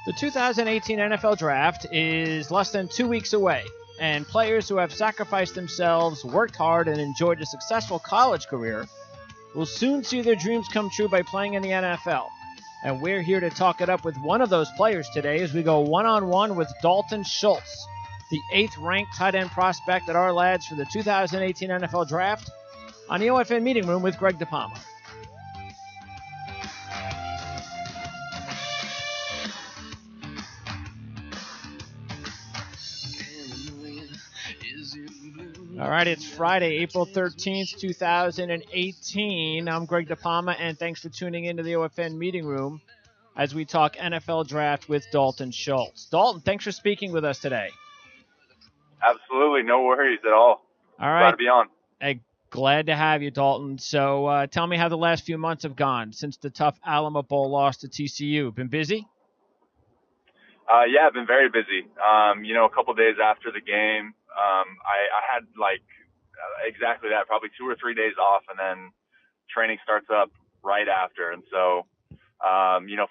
The 2018 NFL Draft is less than 2 weeks away, and players who have sacrificed themselves, worked hard, and enjoyed a successful college career will soon see their dreams come true by playing in the NFL. And we're here to talk it up with one of those players today as we go one-on-one with Dalton Schultz, the 8th-ranked tight end prospect at our lads for the 2018 NFL Draft, on the OFN Meeting Room with Greg DePalma. All right, it's Friday, April 13th, 2018. I'm Greg DePalma, and thanks for tuning into the OFN Meeting Room as we talk NFL Draft with Dalton Schultz. Dalton, thanks for speaking with us today. Absolutely, no worries at all. All right. Glad to be on. Hey, glad to have you, Dalton. So tell me how the last few months have gone since the tough Alamo Bowl loss to TCU. Been busy? Yeah, I've been very busy. A couple days after the game, I had exactly that, probably 2 or 3 days off, and then training starts up right after. And so,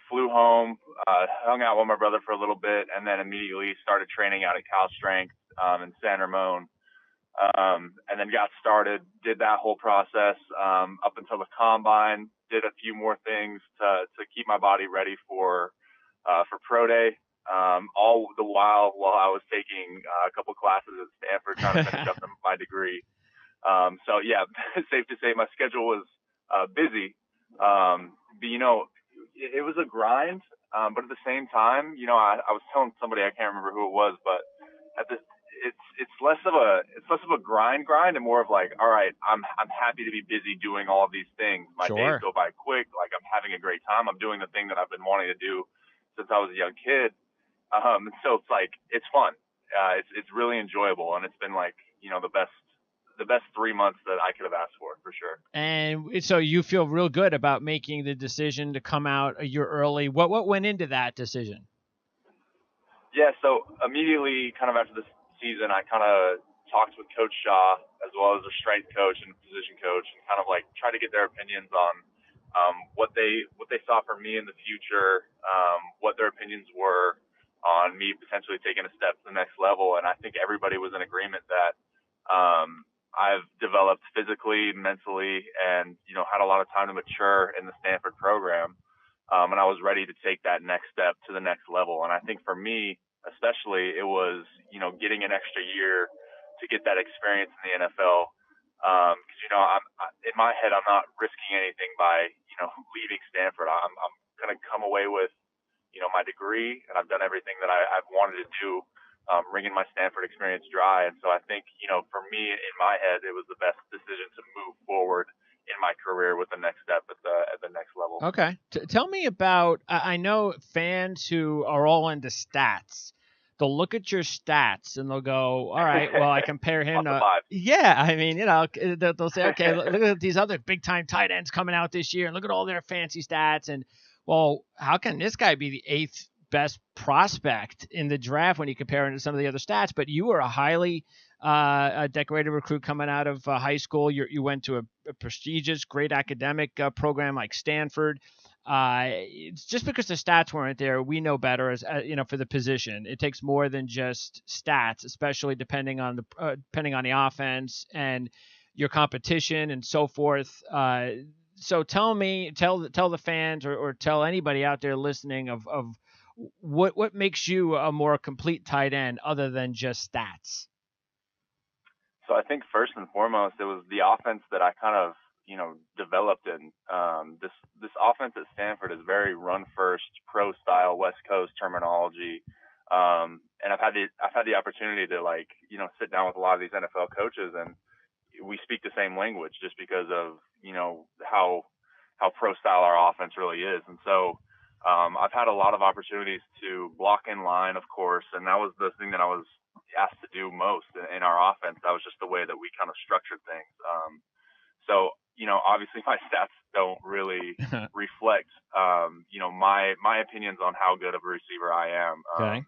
flew home, hung out with my brother for a little bit, and then immediately started training out at Cal Strength in San Ramon. And then got started, did that whole process up until the combine, did a few more things to keep my body ready for pro day. All the while I was taking a couple classes at Stanford trying to finish up my degree. So yeah, safe to say my schedule was busy. But it was a grind. But at the same time, I was telling somebody, I can't remember who it was, but it's less of a grind and more of like, all right, I'm happy to be busy doing all of these things. My Sure. days go by quick. Like, I'm having a great time. I'm doing the thing that I've been wanting to do since I was a young kid. So it's like, it's fun. It's really enjoyable. And it's been like, the best 3 months that I could have asked for sure. And so you feel real good about making the decision to come out a year early. What went into that decision? Yeah. So immediately kind of after the season, I kind of talked with Coach Shaw as well as the strength coach and position coach, and kind of like try to get their opinions on what they saw for me in the future, what their opinions were on me potentially taking a step to the next level. And I think everybody was in agreement that I've developed physically, mentally, and had a lot of time to mature in the Stanford program, and I was ready to take that next step to the next level. And I think for me especially, it was getting an extra year to get that experience in the NFL. Because I'm in my head, I'm not risking anything by leaving Stanford. I'm going to come away with my degree, and I've done everything that I've wanted to do, wringing my Stanford experience dry. And so I think for me, in my head, it was the best decision to move forward in my career with the next step at the next level. Okay. Tell me about, I know fans who are all into stats, they'll look at your stats and they'll go, all right, well, I compare him to, yeah, I mean, they'll say, okay, look at these other big time tight ends coming out this year and look at all their fancy stats. And well, how can this guy be the 8th best prospect in the draft when you compare him to some of the other stats? But you were a highly decorated recruit coming out of high school. You went to a prestigious, great academic program like Stanford. It's just because the stats weren't there, we know better as for the position. It takes more than just stats, especially depending on the offense and your competition and so forth. So tell the fans or tell anybody out there listening of what makes you a more complete tight end other than just stats. So I think first and foremost, it was the offense that I kind of, developed in. This offense at Stanford is very run first, pro style, West Coast terminology. And I've had the opportunity to sit down with a lot of these NFL coaches, and we speak the same language just because of, how pro style our offense really is. And so, I've had a lot of opportunities to block in line, of course, and that was the thing that I was asked to do most in our offense. That was just the way that we kind of structured things. So, obviously my stats don't really reflect, my opinions on how good of a receiver I am. Okay.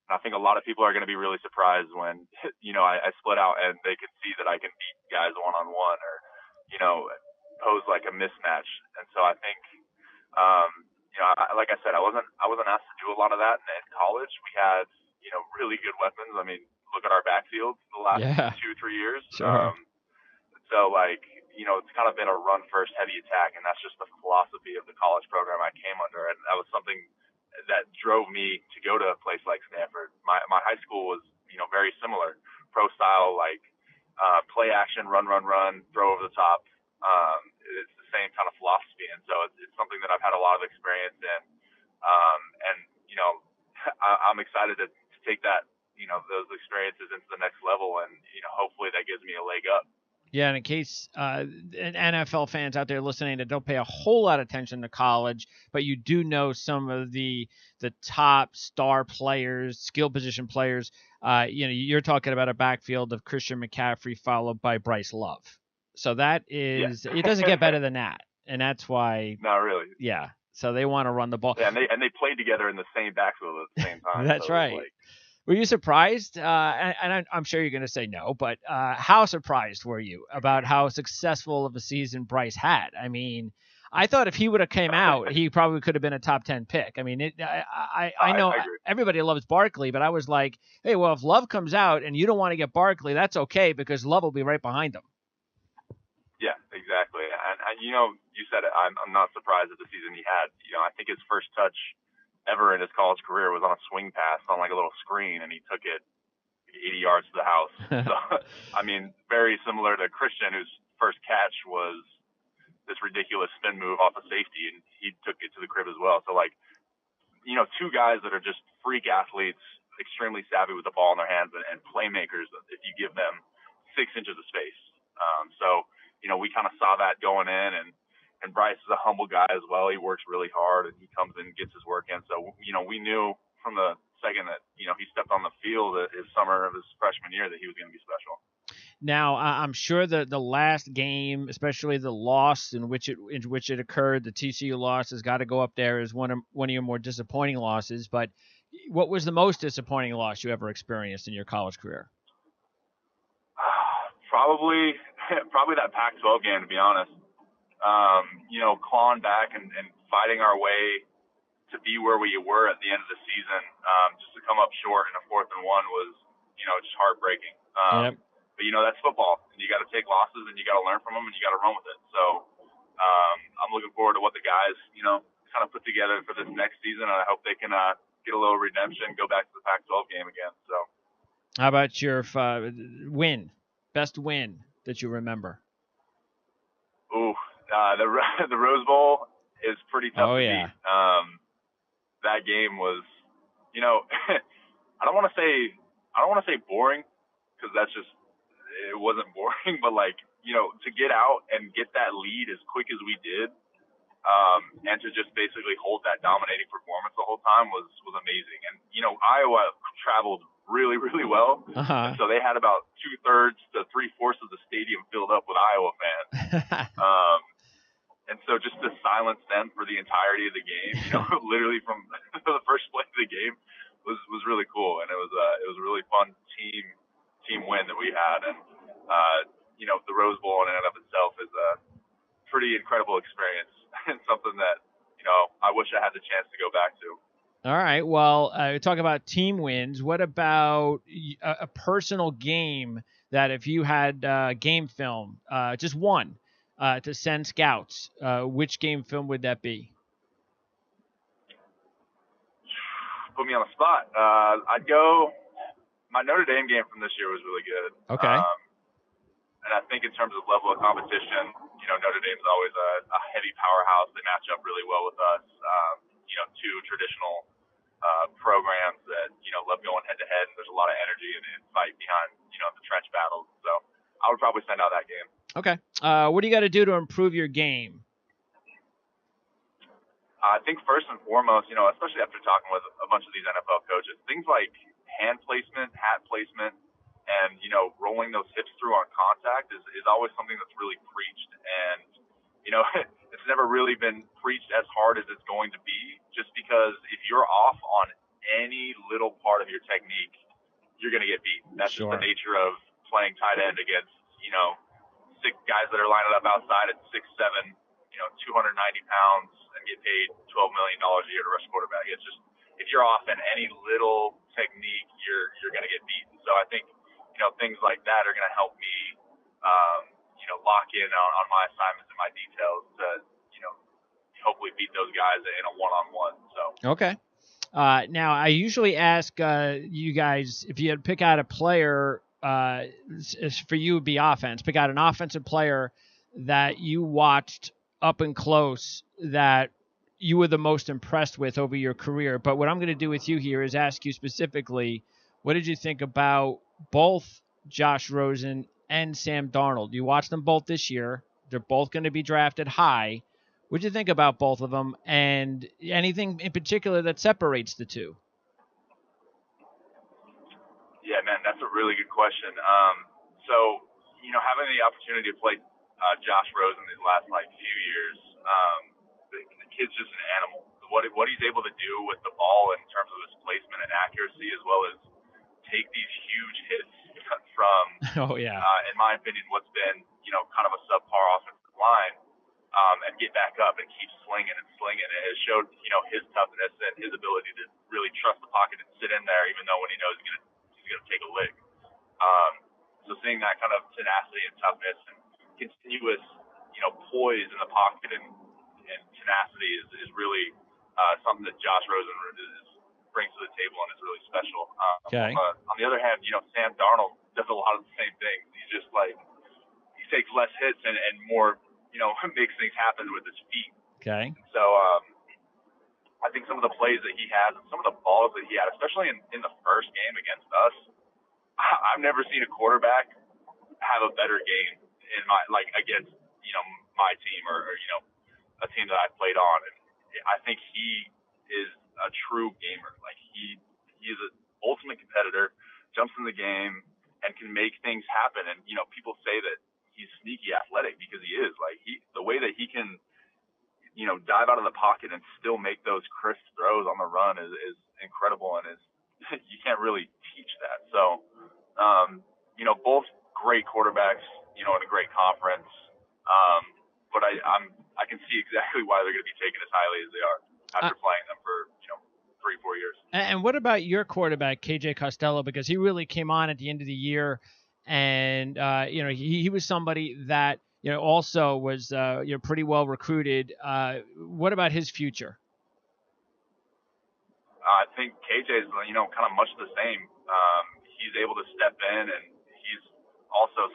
I think a lot of people are going to be really surprised when, I split out and they can see that I can beat guys one-on-one or, pose like a mismatch. And so I think, like I said, I wasn't asked to do a lot of that in college. We had, really good weapons. I mean, look at our backfield the last 2-3 years. Sure. So it's kind of been a run first heavy attack, and that's just the philosophy of the college program I came under, and that was something that drove me to go to a place like Stanford. My high school was, very similar, pro style, like play action, run, throw over the top. It's the same kind of philosophy, and so it's something that I've had a lot of experience in. And I'm excited to take that, those experiences into the next level, and hopefully that gives me a leg up. Yeah, and in case NFL fans out there listening that don't pay a whole lot of attention to college, but you do know some of the top star players, skill position players, you're talking about a backfield of Christian McCaffrey followed by Bryce Love. So that is, It doesn't get better than that, and that's why. Not really. Yeah, so they want to run the ball. Yeah, and they played together in the same backfield at the same time. That's so right. Were you surprised? And I'm sure you're going to say no, but how surprised were you about how successful of a season Bryce had? I mean, I thought if he would have came out, he probably could have been a top 10 pick. I mean, I know everybody loves Barkley, but I was like, hey, well, if Love comes out and you don't want to get Barkley, that's okay because Love will be right behind him. Yeah, exactly. And you said it. I'm not surprised at the season he had. I think his first touch ever in his college career was on a swing pass on like a little screen, and he took it 80 yards to the house. So, I mean, very similar to Christian, whose first catch was this ridiculous spin move off a safety, and he took it to the crib as well. So, like, two guys that are just freak athletes, extremely savvy with the ball in their hands, and playmakers if you give them 6 inches of space. So, we kind of saw that going in, and Bryce is a humble guy as well. He works really hard, and he comes in and gets his work in. So, we knew from the second that, he stepped on the field his summer of his freshman year that he was going to be special. Now, I'm sure that the last game, especially the loss in which it occurred, the TCU loss, has got to go up there as one of your more disappointing losses. But what was the most disappointing loss you ever experienced in your college career? Probably that Pac-12 game, to be honest. Clawing back and fighting our way to be where we were at the end of the season, just to come up short in a 4th and 1 was, just heartbreaking. Yep. But, that's football, and you got to take losses, and you got to learn from them, and you got to run with it. So I'm looking forward to what the guys, kind of put together for this next season, and I hope they can get a little redemption, go back to the Pac-12 game again. So, how about your best win that you remember? Ooh, the Rose Bowl is pretty tough to beat. That game was, I don't want to say boring, because that's just, it wasn't boring, but to get out and get that lead as quick as we did, and to just basically hold that dominating performance the whole time was amazing. And, Iowa traveled really, really well. And so they had about 2/3 to 3/4 of the stadium filled up with Iowa fans. And so just to silence them for the entirety of the game, literally from the first play of the game was really cool. And it was a really fun team win that we had. And, the Rose Bowl in and of itself is a pretty incredible experience and something that, I wish I had the chance to go back to. All right. Well, talk about team wins. What about a personal game that if you had game film, just one, to send scouts, which game film would that be? Put me on the spot. I'd go. My Notre Dame game from this year was really good. Okay. And I think in terms of level of competition, Notre Dame's always a heavy powerhouse. They match up really well with us. Two traditional programs that, love going head to head, and there's a lot of energy and fight behind, the trench battles. So I would probably send out that game. Okay. What do you got to do to improve your game? I think first and foremost, especially after talking with a bunch of these NFL coaches, things like hand placement, hat placement, and, rolling those hips through on contact is always something that's really preached. And, it's never really been preached as hard as it's going to be, just because if you're off on any little part of your technique, you're going to get beat. That's Sure. Just the nature of playing tight end against, 6 guys that are lining up outside at 6'7", 290 pounds, and and get paid $12 million a year to rush quarterback. It's just, if you're off in any little technique, you're going to get beaten. So I think, things like that are going to help me, lock in on my assignments and my details to, hopefully beat those guys in a one-on-one. So. Okay. Now, I usually ask you guys, if you had to pick out a player, for you would be offense, pick out an offensive player that you watched up and close that you were the most impressed with over your career. But what I'm going to do with you here is ask you specifically, what did you think about both Josh Rosen and Sam Darnold? You watched them both this year. They're both going to be drafted high. What did you think about both of them, and anything in particular that separates the two? Yeah, man, that's a really good question. So, having the opportunity to play Josh Rosen these last few years, the kid's just an animal. What he's able to do with the ball in terms of his placement and accuracy, as well as take these huge hits from, in my opinion, what's been kind of a subpar offensive line, and get back up and keep slinging and slinging. It has showed his toughness and his ability to really trust the pocket and sit in there, even though when he knows he's gonna take a lick. So seeing that kind of tenacity and toughness and continuous, poise in the pocket and tenacity is really something that Josh Rosen brings to the table and is really special. Okay. On the other hand, Sam Darnold does a lot of the same things. He's just he takes less hits and more, makes things happen with his feet. Okay. So I think some of the plays that he has and some of the balls that he had, especially in the first game against us, I've never seen a quarterback have a better game in against my team or a team that I played on, and I think he is a true gamer. He is an ultimate competitor, jumps in the game and can make things happen. And people say that he's sneaky athletic because he is. The way that he can dive out of the pocket and still make those crisp throws on the run is incredible, and you can't really teach that. So both great quarterbacks, in a great conference. But I can see exactly why they're going to be taken as highly as they are after playing them for 3-4 years. And what about your quarterback, KJ Costello? Because he really came on at the end of the year, and he was somebody that also was pretty well recruited. What about his future? I think KJ is kind of much the same. He's able to step in, and he's also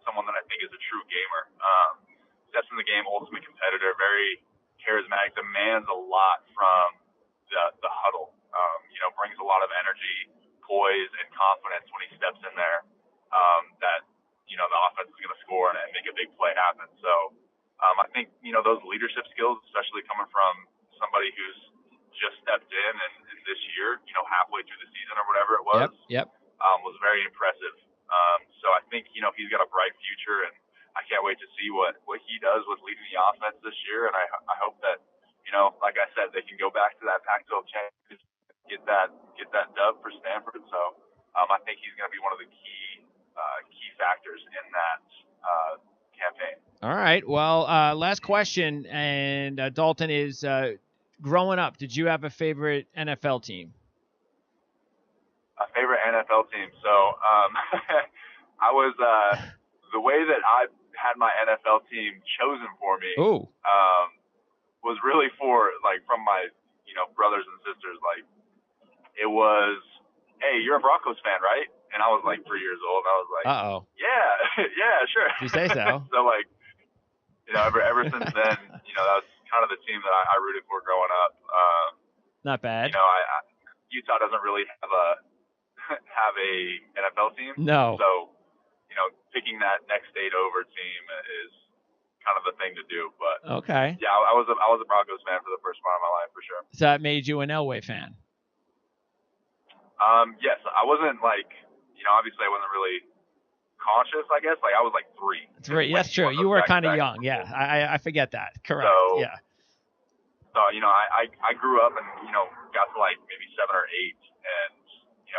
someone that I think is a true gamer. Steps in the game, ultimate competitor, very charismatic, demands a lot from the huddle. Brings a lot of energy, poise, and confidence when he steps in there. That the offense is going to score and make a big play happen. So I think those leadership skills, especially coming from somebody who's just stepped in and this year, halfway through the season or whatever it was, was very impressive. So I think he's got a bright future, and I can't wait to see what he does with leading the offense this year. And I hope that like I said, they can go back to that Pac-12 championship, get that dub for Stanford. So I think he's going to be one of the key factors in that campaign. All right. Well, last question, and Dalton is growing up, did you have a favorite NFL team? A favorite NFL team. So I was the way that I had my NFL team chosen for me was really from my brothers and sisters. It was, hey, you're a Broncos fan, right? And I was 3 years old. I was like, yeah, sure. Did you say so? So ever since then, that was kind of the team that I rooted for growing up. Not bad. Utah doesn't really have a NFL team. No. So, picking that next state over team is kind of the thing to do. But okay. Yeah, I was a Broncos fan for the first part of my life for sure. So that made you an Elway fan. Yes, I wasn't obviously I wasn't really conscious, I guess. I was 3. 3. That's true. You were kind of young. Yeah, I forget that. Correct. So, yeah. So, I grew up and, got to maybe 7 or 8 and,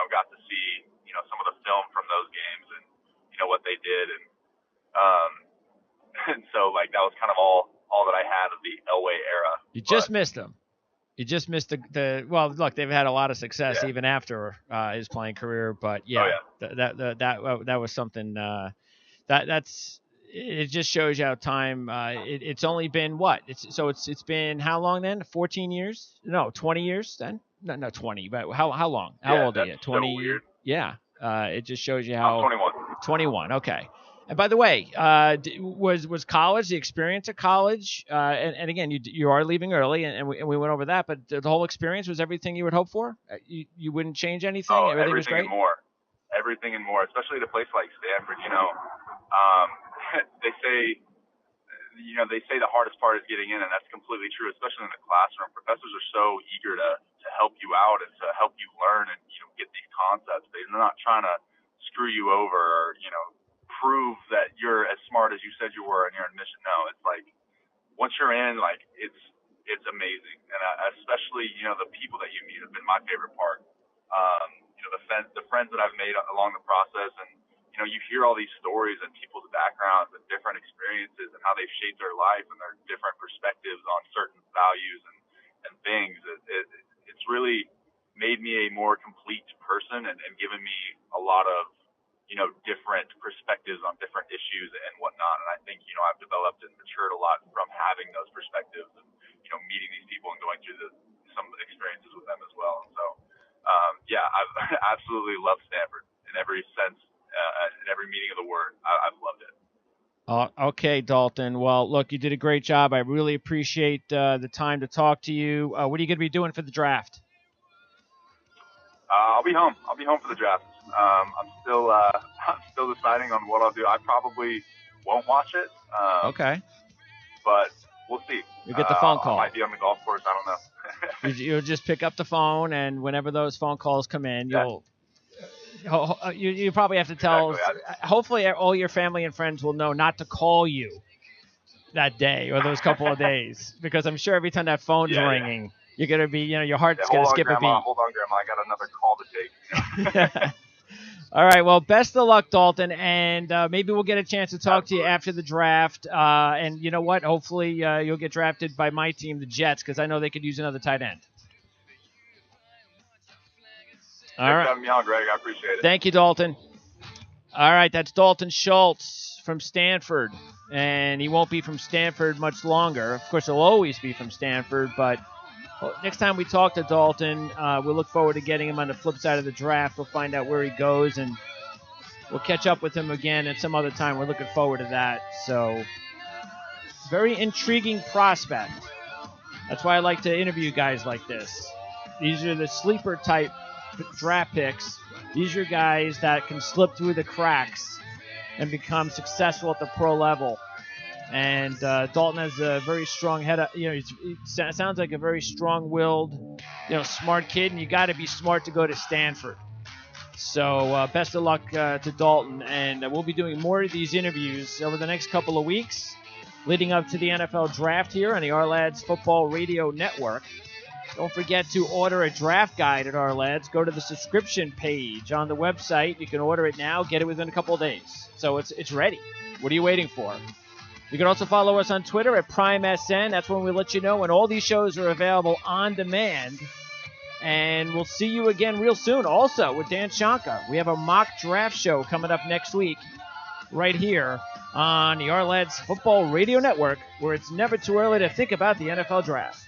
got to see, some of the film from those games and, what they did. And so that was kind of all that I had of the Elway era. You just missed him. You just missed the well. Look, they've had a lot of success even after his playing career, but that was something that's it. Just shows you how time. It's only been what? It's been how long then? 14 years? No, 20 years then? No, 20. But how long? How old are you? 20. So weird. Yeah. It just shows you how. I'm 21. 21. Okay. And by the way, was college the experience at college? And again, you are leaving early, and we went over that. But the whole experience was everything you would hope for. You wouldn't change anything. Oh, everything was everything great. and more. Everything and more, especially at a place like Stanford. They say the hardest part is getting in, and that's completely true, especially in the classroom. Professors are so eager to help you out and to help you learn and get these concepts. They're not trying to screw you over or prove that you're as smart as you said you were in your admission. No, it's like once you're in, like it's amazing, and especially the people that you meet have been my favorite part. The friends that I've made along the process, and you hear all these stories and people's backgrounds and different experiences and how they've shaped their life and their different perspectives on certain values and things. It's really made me a more complete person and given me a lot of different perspectives on different issues and whatnot. And I think, I've developed and matured a lot from having those perspectives and, meeting these people and going through some experiences with them as well. And so, I've absolutely loved Stanford in every sense, in every meaning of the word. I've loved it. Okay, Dalton. Well, look, you did a great job. I really appreciate the time to talk to you. What are you going to be doing for the draft? I'll be home. I'll be home for the draft. I'm still deciding on what I'll do. I probably won't watch it. Okay. But we'll see. You get the phone call. I might be on the golf course. I don't know. You'll just pick up the phone, and whenever those phone calls come in, you probably have to tell. Exactly. Hopefully, all your family and friends will know not to call you that day or those couple of days, because I'm sure every time that phone's ringing, you're gonna be, your heart's gonna skip a beat. Hold on, Grandma. I got another call to take. All right. Well, best of luck, Dalton, and maybe we'll get a chance to talk to you after the draft. And you know what? Hopefully, you'll get drafted by my team, the Jets, because I know they could use another tight end. All right. Thanks for having me on, Greg. I appreciate it. Thank you, Dalton. All right. That's Dalton Schultz from Stanford, and he won't be from Stanford much longer. Of course, he'll always be from Stanford, but next time we talk to Dalton, we'll look forward to getting him on the flip side of the draft. We'll find out where he goes, and we'll catch up with him again at some other time. We're looking forward to that. So, very intriguing prospect. That's why I like to interview guys like this. These are the sleeper type draft picks. These are guys that can slip through the cracks and become successful at the pro level. And Dalton has a very strong head. He sounds like a very strong-willed, smart kid. And you got to be smart to go to Stanford. So best of luck to Dalton. And we'll be doing more of these interviews over the next couple of weeks, leading up to the NFL draft here on the Our Lads Football Radio Network. Don't forget to order a draft guide at Our Lads. Go to the subscription page on the website. You can order it now. Get it within a couple of days. So it's ready. What are you waiting for? You can also follow us on Twitter at PrimeSN. That's when we let you know when all these shows are available on demand. And we'll see you again real soon. Also, with Dan Shanka, we have a mock draft show coming up next week right here on the Our Lads Football Radio Network, where it's never too early to think about the NFL draft.